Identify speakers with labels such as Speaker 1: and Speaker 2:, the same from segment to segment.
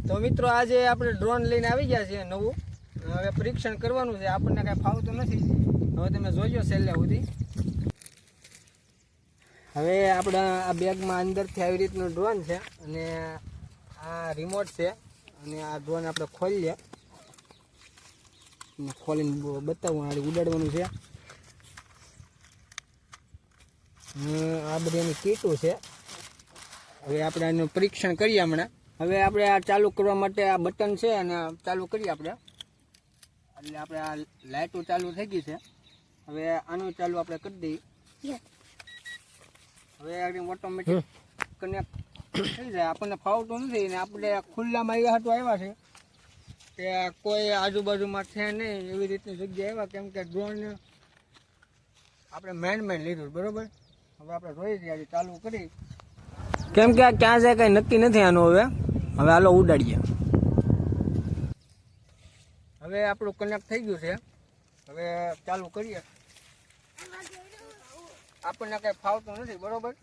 Speaker 1: તો મિત્રો આજે આપણે ડ્રોન લઈને આવી ગયા છીએ નવું. હવે પરીક્ષણ કરવાનું છે. આપણને કાંઈ ફાવતું નથી. હવે તમે જોજો છેલ્લે સુધી. હવે આપણા આ બેગમાં અંદરથી આવી રીતનું ડ્રોન છે અને આ રિમોટ છે અને આ ડ્રોન આપણે ખોલીએ અને ખોલીને બતાવું આ ઉડાડવાનું છે. આ બધી એની કીટો છે. હવે આપણે આનું પરીક્ષણ કરીએ હમણાં. હવે આપણે આ ચાલુ કરવા માટે આ બટન છે અને ચાલુ કરીએ આપણે. એટલે આપણે આ લાઇટો ચાલુ થઈ ગઈ છે. હવે આનું ચાલુ આપણે કરી દઈએ. હવે ઓટોમેટિક કનેક્ટ થઈ જાય. આપણને ફાવતું નથી ને આપણે ખુલ્લામાં આવ્યા હતું આવ્યા છે કે કોઈ આજુબાજુમાં છે નહીં એવી રીતની જગ્યાએ આવ્યા, કેમ કે ડ્રોન આપણે મેન લીધું બરોબર. હવે આપણે જોઈ છીએ ચાલુ કરી, કેમ કે આ ક્યાં જાય કઈ નક્કી નથી આનું. હવે હાલો ઉડાડીએ. હવે આપણું કનેક્ટ થઈ ગયું છે. હવે ચાલુ કરીએ. આપણને કઈ ફાવતું નથી બરોબર.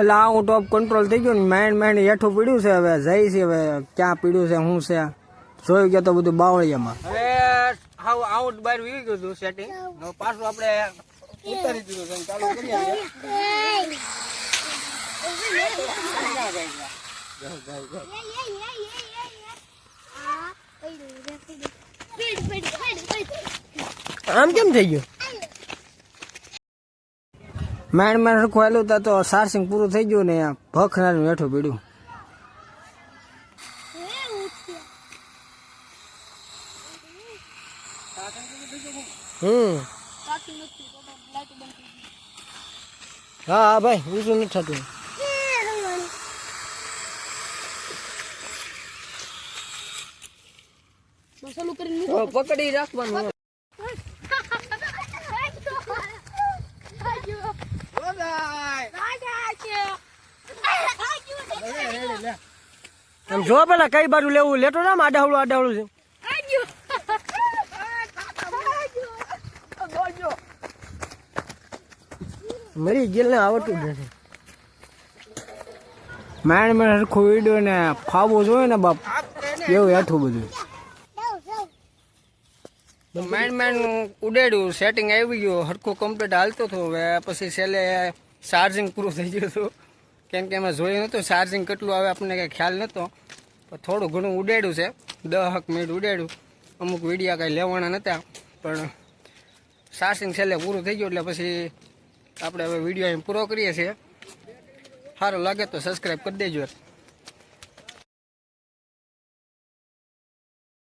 Speaker 1: એટલે આ હું ટોપ કંટ્રોલ થઈ ગયો ને માઇન્ડ હેઠું પીડ્યું છે. હવે જઈ છે હવે ક્યાં પીડ્યું છે શું છે જોઈ ગયો તો બધું બાવળિયામાં. હવે હાવ આઉટ બહાર વી ગયું હતું સેટિંગ. પાછું આપણે ઉતારી દીધું છે. ચાલુ કરીએ. આમ કેમ થઈ ગયું? માઇન્ડ રખવાયેલું હતા તો ચાર્જિંગ પૂરું થઈ ગયું ને ભખનાનું હેઠું પીડ્યું. હા ભાઈ ઊંચું નથી થતું. પકડી રાખવાનું. જો પેલા કઈ બાજુ લેવું લેતો ને આડાવડું છે. મરી ગયેલ ને આવડતું જ નથી. માઇન્ડ હરખું વિડીયો ને ફાવવું જોઈએ ને બાપ એવું હેઠું બધું. માઇન્ડ ઉડાડ્યું સેટિંગ આવી ગયું હરખું કમ્પ્લીટ હાલતો હતો. હવે પછી છેલ્લે ચાર્જિંગ પૂરું થઈ ગયું હતું, કેમ કે એમાં જોયું નહોતું ચાર્જિંગ કેટલું આવે આપણને કંઈ ખ્યાલ નહોતો. થોડું ઘણું ઉડાડ્યું છે, 10 મિનિટ ઉડાડ્યું. અમુક વિડીયા કાંઈ લેવાના નહોતા પણ ચાર્જિંગ છેલ્લે પૂરું થઈ ગયું એટલે પછી આપણે હવે વિડીયો અહીં પૂરો કરીએ છીએ. સારું લાગે તો સબસ્ક્રાઈબ કરી દેજો.